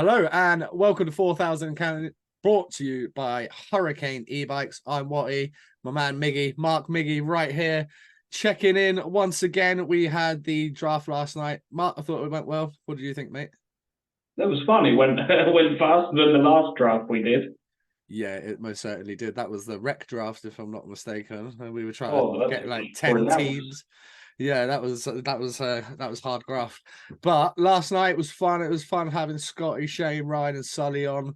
Hello and welcome to 4000 Cannon, brought to you by Hurricane E-Bikes. I'm Watty, my man Miggy, Mark Miggy right here, checking in once again. We had the draft last night. Mark, I thought it went well. What did you think, mate? That was fun. It went it went faster than the last draft we did. Yeah, it most certainly did. That was the rec draft, if I'm not mistaken. And we were trying to Oh, that's get like 10 brilliant. teams. Yeah, that was hard graft. But last night was fun. It was fun having Scotty, Shane, Ryan, and Sully on.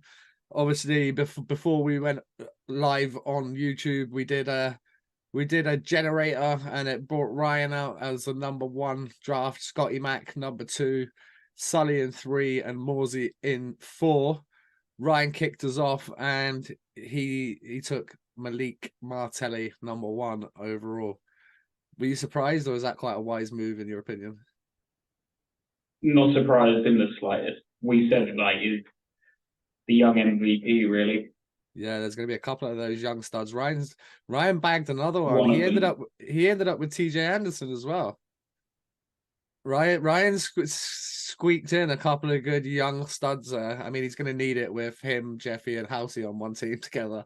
Obviously, before we went live on YouTube, we did a generator, and it brought Ryan out as the number one draft, Scotty Mac number two, Sully in three, and Morsey in four. Ryan kicked us off, and he took Malik Martelli number one overall. Were you surprised, or was that quite a wise move in your opinion? Not surprised in the slightest. We Yeah. said like he's the young MVP, really. Yeah, there's going to be a couple of those young studs. Ryan bagged another one. One He of ended them. up he ended up with TJ Anderson as well. Ryan squeaked in a couple of good young studs there. I mean, he's going to need it with him, Jeffy, and Housey on one team together.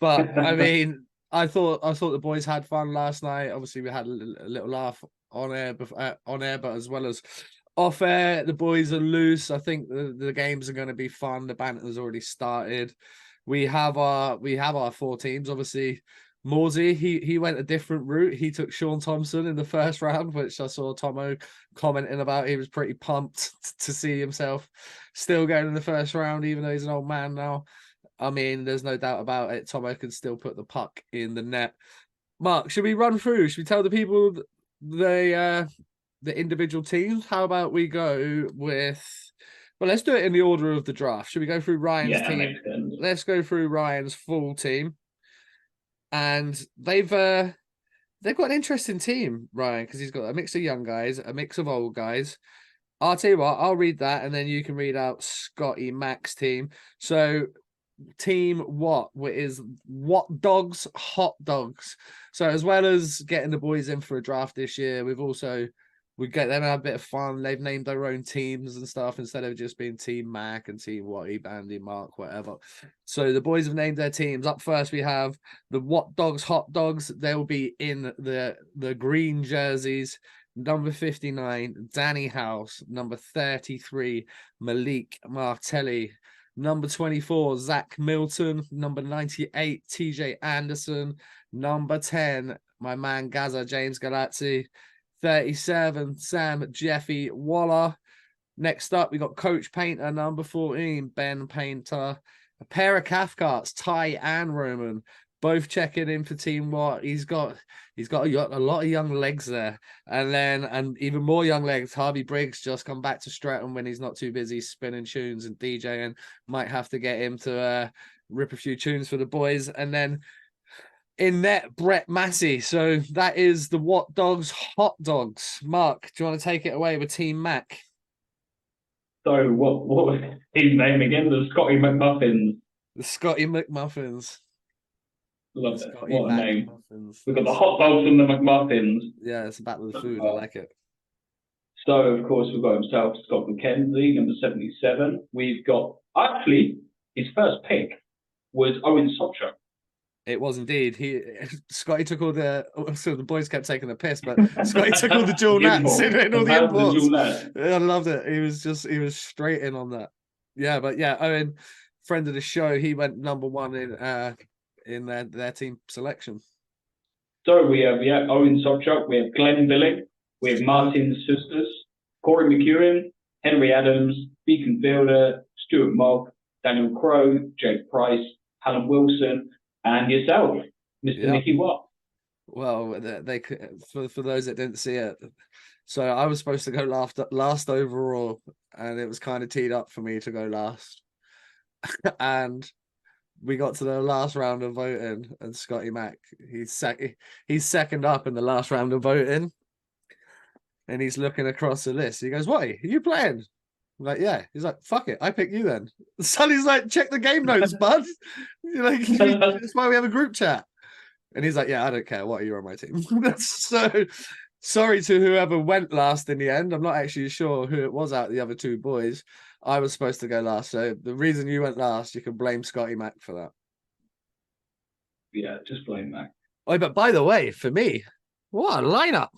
But I mean, I thought the boys had fun last night. Obviously, we had a little laugh on air, but as well as off air. The boys are loose. I think the games are going to be fun. The banter's already started. We have our four teams. Obviously, Morsey, he went a different route. He took Sean Thompson in the first round, which I saw Tomo commenting about. He was pretty pumped to see himself still going in the first round, even though he's an old man now. I mean, there's no doubt about it. Tomo can still put the puck in the net. Mark, should we run through? Should we tell the people the individual teams? How about we go with? Well, let's do it in the order of the draft. Should we go through Ryan's Yeah, team? makes sense. Let's go through Ryan's full team, and they've got an interesting team, Ryan, because he's got a mix of young guys, a mix of old guys. I'll tell you what, I'll read that, and then you can read out Scotty Mac's team. So team what is what dogs hot dogs. So as well as getting the boys in for a draft this year, we get them to have a bit of fun. They've named their own teams and stuff instead of just being Team Mac and Team Watty, Bandy, Mark, whatever. So the boys have named their teams. Up first, we have the What Dogs Hot Dogs. They'll be in the green jerseys. Number 59, Danny House. Number 33, Malik Martelli. Number 24, Zach Milton. Number 98, TJ Anderson. Number 10, my man Gaza James Galazzi. 37, Sam Jeffy Waller. Next up, we got Coach Painter, number 14, Ben Painter. A pair of Cathcarts, Ty and Roman, both checking in for Team What. He's got a lot of young legs there. And even more young legs. Harvey Briggs just come back to Stratton when he's not too busy spinning tunes and DJing. Might have to get him to rip a few tunes for the boys. And then in net, Brett Massey. So that is the What Dogs Hot Dogs. Mark, do you want to take it away with Team Mac? So what was his name again? The Scotty McMuffins. The Scotty McMuffins. The Love it. Scotty What a Mac name. Muffins. We've got the hot dogs and the McMuffins. Yeah, it's about the food. I like it. So of course we've got himself, Scott McKenzie, number 77. We've got actually his first pick was Owen Sopchak. It was indeed. Scotty took all the boys kept taking the piss, but Scotty took all the dual nats in all the imports. I loved it. He was straight in on that. Yeah, but yeah, Owen, friend of the show, he went number one in their team selection. So we have Owen Sopchak, we have Glenn Billing, we have Martin Sustas, Corey McEwen, Henry Adams, Beacon Fielder, Stuart Mogg, Daniel Crowe, Jake Price, Alan Wilson, and yourself, Mr. Mickey Watt. Well, they for those that didn't see it, so I was supposed to go last overall, and it was kind of teed up for me to go last, and we got to the last round of voting, and Scotty Mac, he's second up in the last round of voting, and he's looking across the list. He goes, "What are you playing?" I'm like, yeah. He's like, fuck it, I pick you then. Sonny's like, check the game notes, bud. That's why we have a group chat. And he's like, yeah, I don't care. What are you on my team? So Sorry to whoever went last in the end. I'm not actually sure who it was out of the other two boys. I was supposed to go last, so the reason you went last, you can blame Scotty Mac for that. Yeah, just blame that. Oh, but by the way, for me, what a lineup!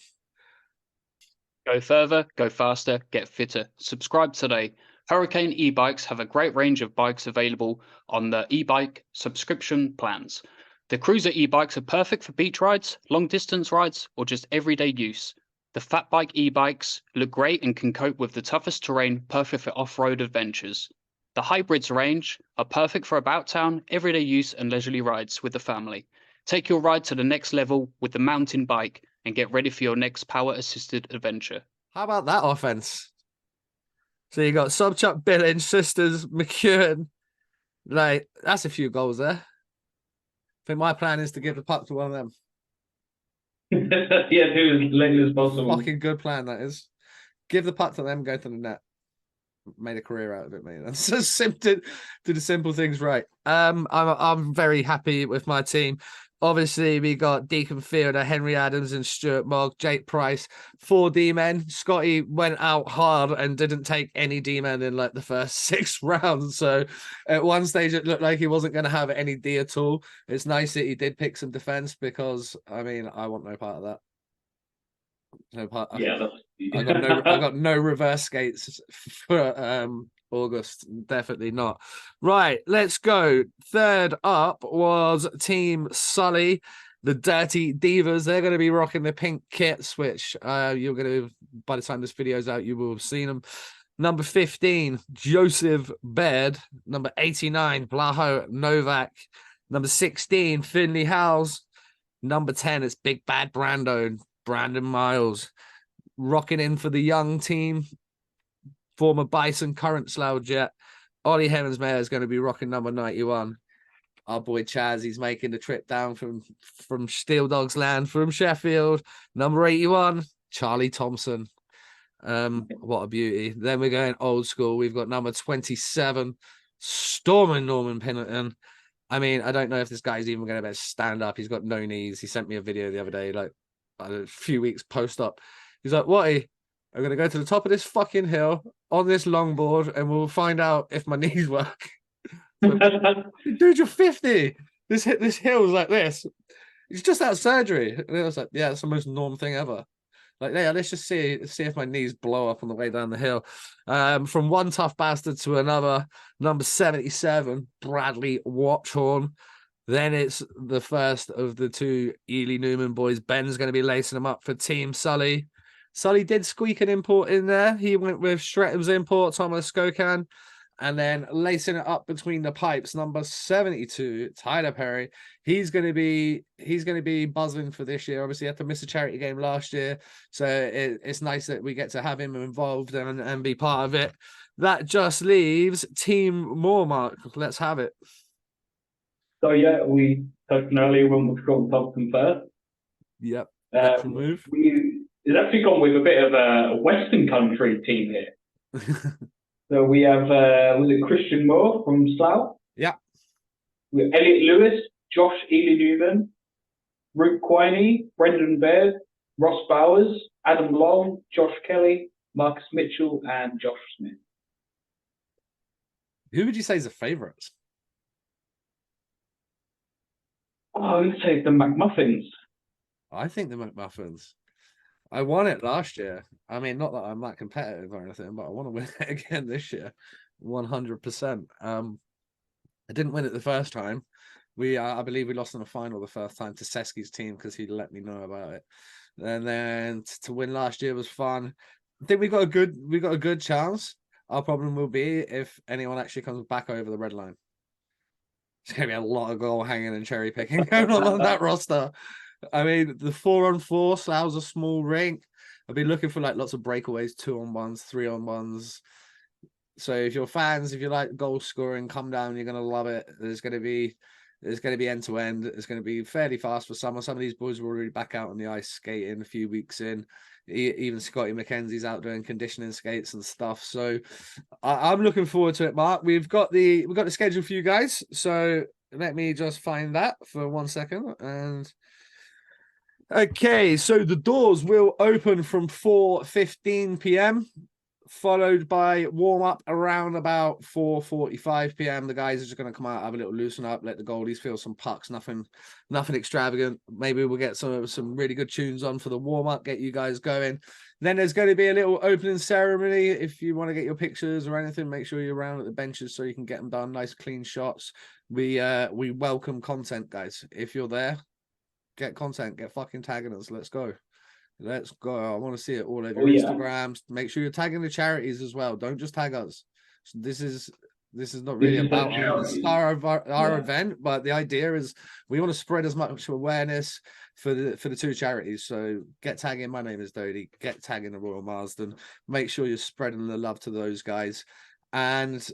Go further, go faster, get fitter. Subscribe today. Hurricane e-bikes have a great range of bikes available on the e-bike subscription plans. The Cruiser e-bikes are perfect for beach rides, long distance rides, or just everyday use. The Fat Bike e-bikes look great and can cope with the toughest terrain, perfect for off-road adventures. The Hybrids range are perfect for about town, everyday use and leisurely rides with the family. Take your ride to the next level with the mountain bike and get ready for your next power-assisted adventure. How about that offense? So you got Sobchak, Billings, Sisters, McEwen. Like, that's a few goals there. I think my plan is to give the puck to one of them. Yeah, do as little as possible. Fucking good plan, that is. Give the puck to them, go to the net. Made a career out of it, mate. That's just simple. Do the simple things right. I'm very happy with my team. Obviously, we got Deacon Fielder, Henry Adams, and Stuart Mogg, Jake Price, 4 D men. Scotty went out hard and didn't take any D men in like the first 6 rounds. So at one stage, it looked like he wasn't going to have any D at all. It's nice that he did pick some defense because I mean, I want no part of that. No part. Yeah, I got no reverse skates for August. Definitely not. Right, let's go. Third up was Team Sully, the Dirty Divas. They're going to be rocking the pink kits, which you're going to, by the time this video's out, you will have seen them. Number 15, Joseph Baird. Number 89, Blaho Novak. Number 16, Finley Howes. Number 10, it's Big Bad Brandon Miles. Rocking in for the young team, former Bison, current Slough Jet. Ollie Hemmensmeyer is going to be rocking number 91. Our boy Chaz, he's making the trip down from Steel Dogs Land from Sheffield. Number 81, Charlie Thompson. What a beauty. Then we're going old school. We've got number 27, Storming Norman Pinnington. I mean, I don't know if this guy's even going to be able to stand up. He's got no knees. He sent me a video the other day, like a few weeks post up. He's like, "What? I'm going to go to the top of this fucking hill on this longboard and we'll find out if my knees work." Dude, you're 50. This hill's like this. It's just out of surgery. And I was like, yeah, it's the most norm thing ever. Like, yeah, let's just see if my knees blow up on the way down the hill. From one tough bastard to another, number 77, Bradley Watchhorn. Then it's the first of the 2 Ely Newman boys. Ben's going to be lacing them up for Team Sully. Sully did squeak an import in there. He went with Stretham's import, Thomas Skokan, and then lacing it up between the pipes. Number 72, Tyler Perry. He's going to be buzzing for this year. Obviously, he had to miss a charity game last year, so it's nice that we get to have him involved and be part of it. That just leaves Team Moormark. Let's have it. So yeah, we touched on earlier when we got Thompson first. Yep. Move. It's actually gone with a bit of a Western country team here. So we have, was it Christian Moore from Slough? Yeah. We have Elliot Lewis, Josh Ely Newman, Rick Quiney, Brendan Baird, Ross Bowers, Adam Long, Josh Kelly, Marcus Mitchell, and Josh Smith. Who would you say is the favourites? Oh, I would say the McMuffins. I think the McMuffins. I won it last year. I mean, not that I'm that competitive or anything, but I want to win it again this year, 100%. I didn't win it the first time. I believe we lost in the final the first time to Seski's team because he let me know about it. And then to win last year was fun. I think we got a good chance. Our problem will be if anyone actually comes back over the red line. It's gonna be a lot of goal hanging and cherry picking going on that roster. I mean, the 4-on-4, Slough's a small rink. I've been looking for like lots of breakaways, 2-on-1s, 3-on-1s. So if you're fans, if you like goal scoring, come down. You're gonna love it. There's gonna be end to end. It's gonna be fairly fast for some. Some of these boys were already back out on the ice skating a few weeks in. Even Scotty McKenzie's out doing conditioning skates and stuff. So I'm looking forward to it, Mark. We've got the schedule for you guys. So let me just find that for 1 second. And Okay, so the doors will open from 4:15 p.m. followed by warm up around about 4:45 p.m. The guys are just going to come out, have a little loosen up, let the goalies feel some pucks, nothing extravagant. Maybe we'll get some really good tunes on for the warm up, get you guys going. Then there's going to be a little opening ceremony. If you want to get your pictures or anything, make sure you're around at the benches so you can get them done. Nice clean shots. We welcome content, guys. If you're there, get content, get fucking tagging us. Let's go. Let's go. I want to see it all over your Instagrams. Make sure you're tagging the charities as well. Don't just tag us. This is not really about our event, but the idea is we want to spread as much awareness for the two charities. So get tagging. My name is Dodie. Get tagging the Royal Marsden. Make sure you're spreading the love to those guys. And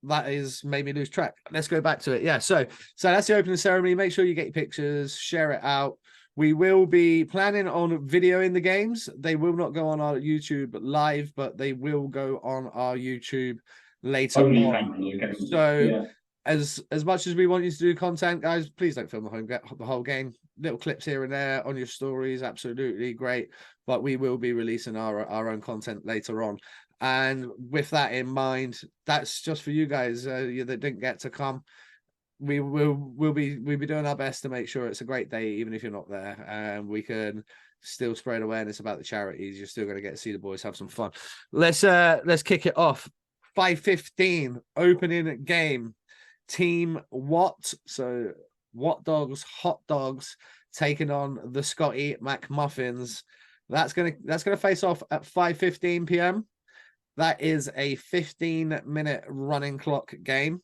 that is made me lose track. Let's go back to it. Yeah. So that's the opening ceremony. Make sure you get your pictures, share it out. We will be planning on videoing the games. They will not go on our YouTube live, but they will go on our YouTube later on. So as much as we want you to do content, guys, please don't film the whole game. Little clips here and there on your stories, absolutely great. But we will be releasing our own content later on. And with that in mind, that's just for you guys that didn't get to come. We'll be doing our best to make sure it's a great day, even if you're not there, and we can still spread awareness about the charities. You're still going to get to see the boys have some fun. Let's kick it off. 5:15 opening game. Team Watt, so Watt Dogs, Hot Dogs taking on the Scotty McMuffins. That's gonna face off at 5:15 p.m. That is a 15-minute running clock game.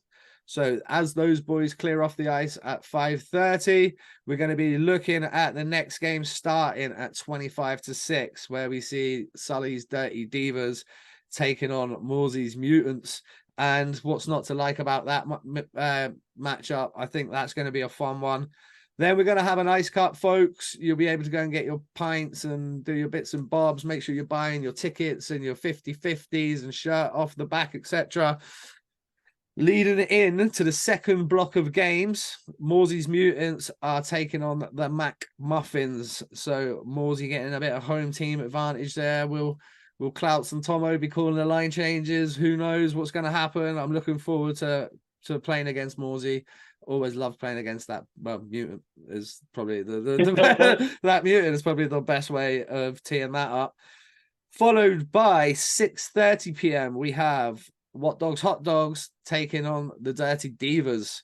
So as those boys clear off the ice at 5:30, we're going to be looking at the next game starting at 25-6, where we see Sully's Dirty Divas taking on Morsey's Mutants. And what's not to like about that matchup? I think that's going to be a fun one. Then we're going to have an ice cup, folks. You'll be able to go and get your pints and do your bits and bobs. Make sure you're buying your tickets and your 50/50s and shirt off the back, etc. Leading in to the second block of games, Morsey's Mutants are taking on the Mac Muffins. So Morsey getting a bit of home team advantage there. Will Clouts and Tomo be calling the line changes? Who knows what's going to happen? I'm looking forward to playing against Morsey. Always love playing against that. Well, mutant is probably that mutant is probably the best way of teeing that up. Followed by 6:30 p.m. we have What Dogs Hot Dogs taking on the Dirty Divas.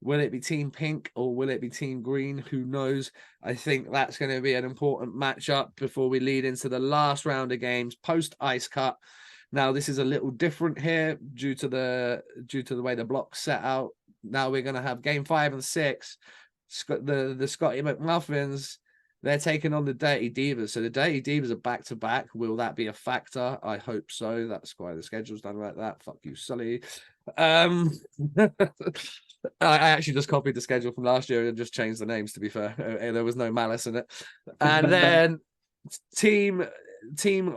Will it be Team Pink or will it be Team Green? Who knows? I think that's going to be an important matchup before we lead into the last round of games post ice cut. Now this is a little different here due to the way the block's set out. Now we're going to have game 5 and 6. The Scotty McMuffins, they're taking on the Dirty Divas. So the Dirty Divas are back-to-back. Will that be a factor? I hope so. That's why the schedule's done like that. Fuck you, Sully. I actually just copied the schedule from last year and just changed the names, to be fair. There was no malice in it. And then Team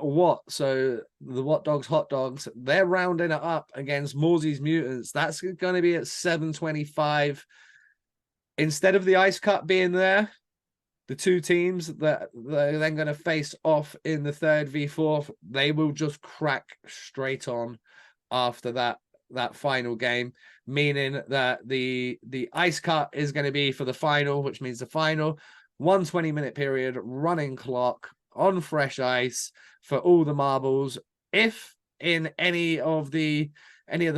Watt, so the Watt Dogs Hot Dogs, they're rounding it up against Morsey's Mutants. That's going to be at 7:25. Instead of the ice cut being there, the two teams that they're then going to face off in the 3rd v4, they will just crack straight on after that final game, meaning that the ice cut is going to be for the final, which means the final 120-minute period, running clock on fresh ice for all the marbles. If in any of the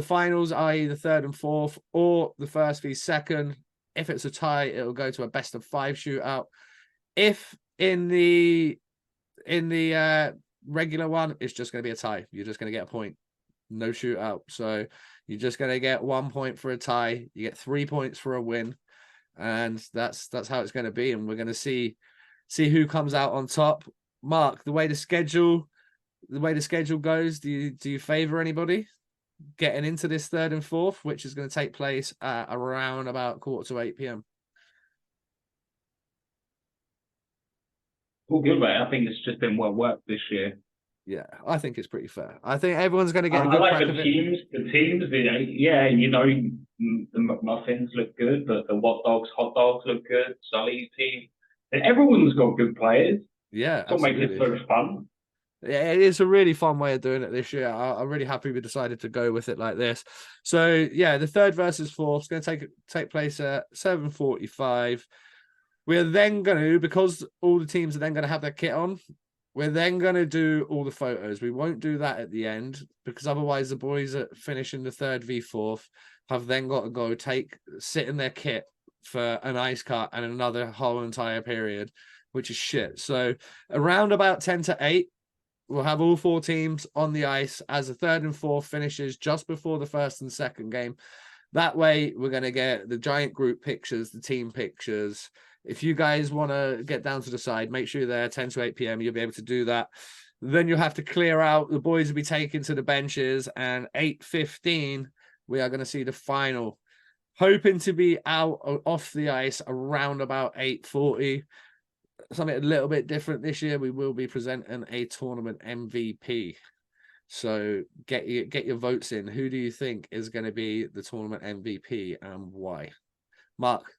finals, i.e. the 3rd and 4th or the 1st v 2nd, if it's a tie, it'll go to a best of 5 shootout. If in the regular one, it's just going to be a tie. You're just going to get a point, no shootout. So you're just going to get 1 point for a tie. You get 3 points for a win, and that's how it's going to be. And we're going to see who comes out on top. Mark, the way the schedule goes, do you favor anybody getting into this 3rd and 4th, which is going to take place at around about 7:45 p.m.? All good, mate. I think it's just been well worked this year. Yeah, I think it's pretty fair. I think everyone's going to get a good crack of it. The teams, yeah, the McMuffins look good, but the What Dogs, Hot Dogs look good. Sully's team And everyone's got good players. Yeah, What makes it absolutely. so fun? Yeah, it is a really fun way of doing it this year. I'm really happy we decided to go with it like this. So yeah, the third versus fourth is going to take place at 7:45. We're then going to, because all the teams are then going to have their kit on, we're then going to do all the photos. We won't do that at the end because otherwise the boys that finish in the third v fourth have then got to go sit in their kit for an ice cut and another whole entire period, which is shit. So around about 10 to 8, we'll have all 4 teams on the ice as the third and fourth finishes just before the first and second game. That way, we're going to get the giant group pictures, the team pictures. If you guys want to get down to the side, make sure you're there 10 to 8 p.m. You'll be able to do that. Then you'll have to clear out. The boys will be taken to the benches, and 8:15, we are going to see the final. Hoping to be out off the ice around about 8:40. Something a little bit different this year. We will be presenting a tournament MVP. So get your votes in. Who do you think is going to be the tournament MVP and why? Mark,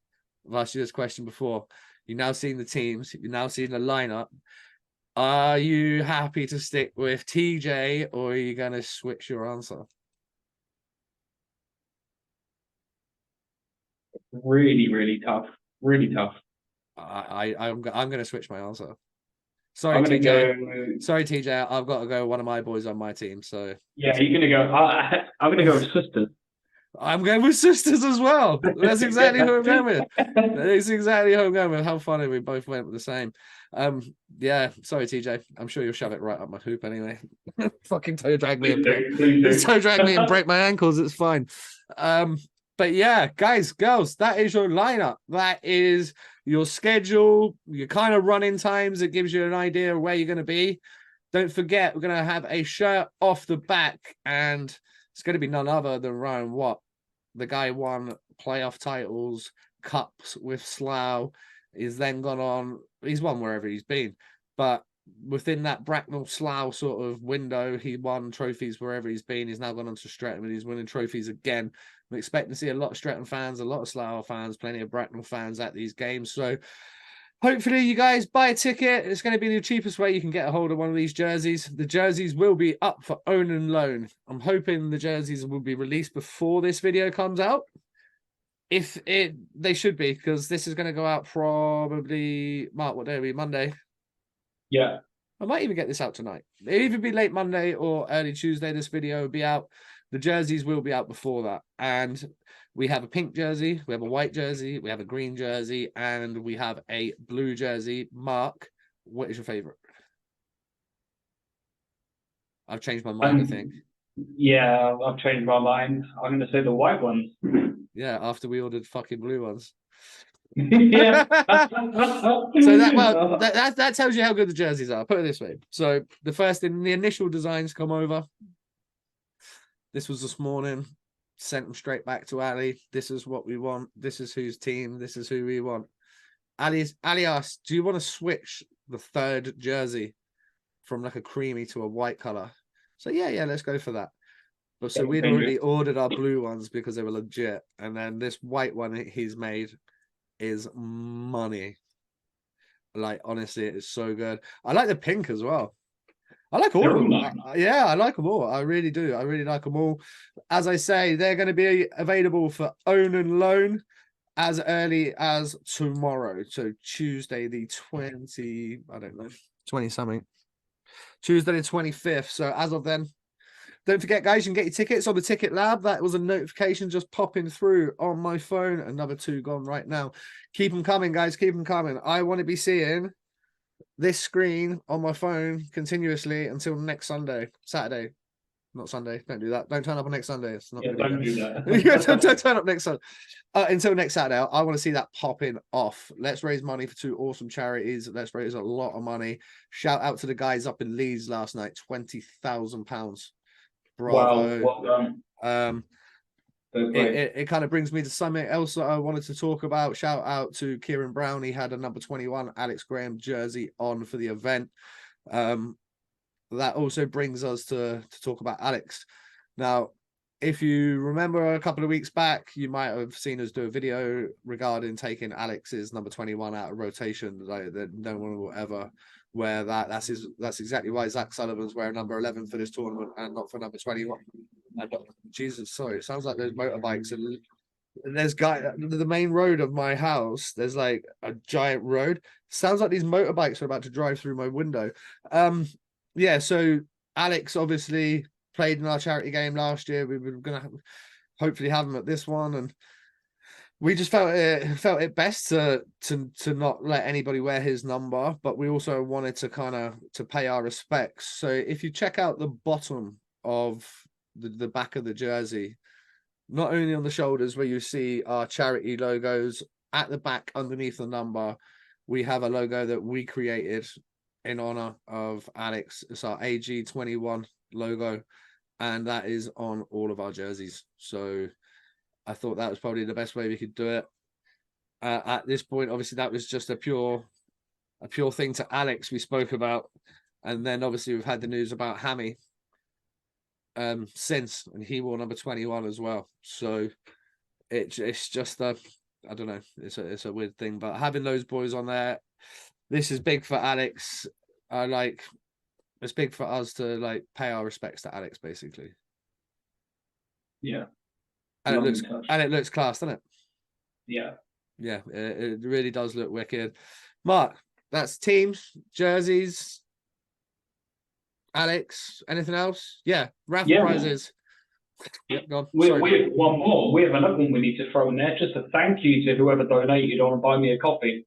I've asked you this question before. You've now seen the teams. You've now seen the lineup. Are you happy to stick with TJ or are you going to switch your answer? Really, really tough. Really tough. I'm going to switch my answer. Sorry, I'm going to TJ. go. Sorry, TJ. I've got to go. One of my boys on my team. So Yeah, you're going to go. I'm going to go with sisters. I'm going with sisters as well. That's exactly who I'm going with. That's exactly who I'm going with. How funny we both went with the same. Yeah, sorry, TJ. I'm sure you'll shove it right up my hoop anyway. Fucking toe drag me toe drag me and break my ankles. It's fine. But yeah, guys, girls, that is your lineup. That is your schedule, your kind of running times. It gives you an idea of where you're going to be. Don't forget, we're going to have a shirt off the back, and it's going to be none other than Ryan Watt. The guy won playoff titles, cups with Slough. He's then gone on. He's won wherever he's been, but within that Bracknell Slough sort of window, he won trophies wherever he's been. He's now gone on to Streatham and he's winning trophies again. I'm expecting to see a lot of Streatham fans, a lot of Slough fans, plenty of Bracknell fans at these games. So hopefully you guys buy a ticket. It's going to be the cheapest way you can get a hold of one of these jerseys. The jerseys will be up for own and loan. I'm hoping the jerseys will be released before this video comes out. They should be, because this is going to go out probably, Mark, what day are we? Monday. Yeah. I might even get this out tonight. It'll either be late Monday or early Tuesday. This video will be out. The jerseys will be out before that. And we have a pink jersey, we have a white jersey, we have a green jersey, and we have a blue jersey. Mark, what is your favorite? I've changed my mind, I think. Yeah, I've changed my mind. I'm going to say the white ones. Yeah, after we ordered fucking blue ones. Yeah. So that tells you how good the jerseys are. Put it this way. So the initial designs come over. This was this morning. Sent them straight back to Ali. This is what we want. This is whose team. This is who we want. Ali asked, do you want to switch the third jersey from like a creamy to a white color? So yeah, let's go for that. But so we'd already ordered our blue ones because they were legit. And then this white one he's made is money. Like, honestly, it is so good. I like the pink as well. I like all of them. Yeah, I like them all. I really do. I really like them all. As I say, they're going to be available for own and loan as early as tomorrow. So Tuesday the 20, I don't know, 20 something. Tuesday the 25th. So as of then, don't forget, guys, you can get your tickets on the Ticket Lab. That was a notification just popping through on my phone. Another 2 gone right now. Keep them coming, guys. Keep them coming. I want to be seeing this screen on my phone continuously until next Saturday. Not Sunday. Don't do that. Don't turn up on next Sunday. It's not. Yeah, don't do that. don't turn up next Sunday. Until next Saturday, I want to see that popping off. Let's raise money for 2 awesome charities. Let's raise a lot of money. Shout out to the guys up in Leeds last night. £20,000. Bravo. Wow, well done. It kind of brings me to something else that I wanted to talk about. Shout out to Kieran Brown. He had a number 21 Alex Graham jersey on for the event. That also brings us to talk about Alex. Now, if you remember a couple of weeks back, you might have seen us do a video regarding taking Alex's number 21 out of rotation. Like that, no one will ever wear that. That's exactly why Zach Sullivan's wearing number 11 for this tournament and not for number 21. And, Jesus, sorry, it sounds like those motorbikes. And there's the main road of my house. There's like a giant road. Sounds like these motorbikes are about to drive through my window. Yeah. So Alex obviously played in our charity game last year. We were gonna hopefully have him at this one, and we just felt it best to not let anybody wear his number, but we also wanted to kind of to pay our respects. So if you check out the bottom of the back of the jersey, not only on the shoulders where you see our charity logos, at the back underneath the number, we have a logo that we created in honor of Alex. It's our AG21 logo, and that is on all of our jerseys. So I thought that was probably the best way we could do it. At this point, obviously, that was just a pure thing to Alex we spoke about, and then obviously we've had the news about Hammy since, and he wore number 21 as well. So it's just I don't know, it's a weird thing, but having those boys on there, this is big for Alex. It's big for us to like pay our respects to Alex, basically. Yeah. And it looks class, doesn't it? Yeah. Yeah, it really does look wicked. Mark, that's teams, jerseys. Alex, anything else? Yeah, raffle prizes. Yep, go on. We have one more. We have another one we need to throw in there. Just a thank you to whoever donated on Buy Me a Coffee.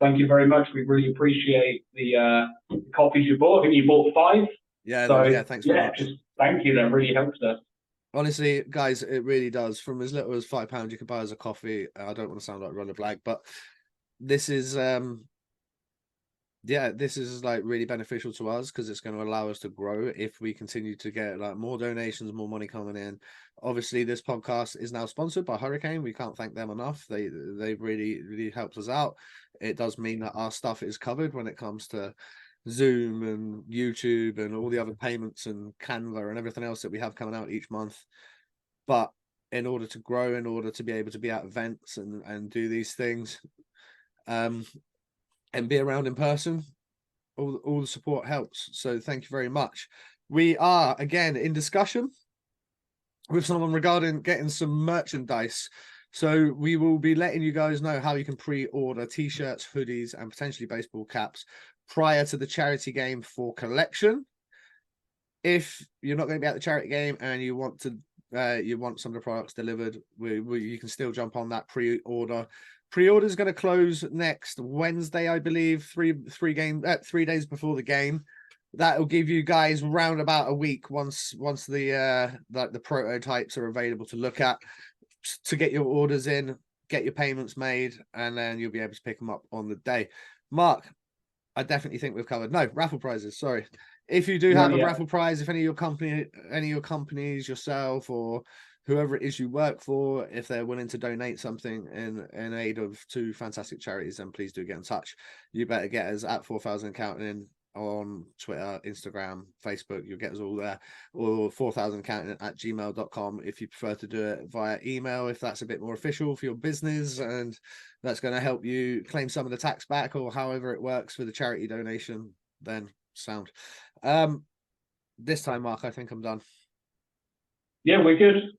Thank you very much. We really appreciate the coffees you bought. I think you bought 5. Yeah, so, yeah, thanks very much. Just thank you. That really helps us. Honestly, guys, it really does. From as little as £5, you can buy us a coffee. I don't want to sound like Runner Black, but this is yeah, this is like really beneficial to us because it's going to allow us to grow if we continue to get like more donations, more money coming in. Obviously, this podcast is now sponsored by Hurricane. We can't thank them enough. They've really helped us out. It does mean that our stuff is covered when it comes to Zoom and YouTube and all the other payments and Canva and everything else that we have coming out each month. But in order to grow, in order to be able to be at events and do these things, and be around in person, all the support helps. So thank you very much. We are again in discussion with someone regarding getting some merchandise. So we will be letting you guys know how you can pre-order t-shirts, hoodies, and potentially baseball caps prior to the charity game for collection. If you're not going to be at the charity game and you want to you want some of the products delivered, you can still jump on that pre-order. Pre-order is going to close next Wednesday, I believe, 3 days before the game. That will give you guys round about a week once the prototypes are available to look at, to get your orders in, get your payments made, and then you'll be able to pick them up on the day. Mark, I definitely think we've covered. No, raffle prizes. Sorry. If you do have a raffle prize, if any of your companies, yourself or whoever it is you work for, if they're willing to donate something in aid of 2 fantastic charities, then please do get in touch. You better get us at 4,000 Counting on Twitter, Instagram, Facebook. You'll get us all there, or 4,000counting@gmail.com if you prefer to do it via email, if that's a bit more official for your business and that's going to help you claim some of the tax back, or however it works for the charity donation, then sound. This time, Mark, I think I'm done. Yeah, we're good.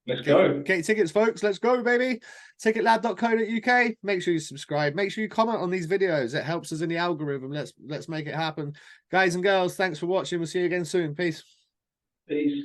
Let's go. Get your tickets, folks. Let's go, baby. Ticketlab.co.uk. Make sure you subscribe. Make sure you comment on these videos. It helps us in the algorithm. Let's make it happen. Guys and girls, thanks for watching. We'll see you again soon. Peace. Peace.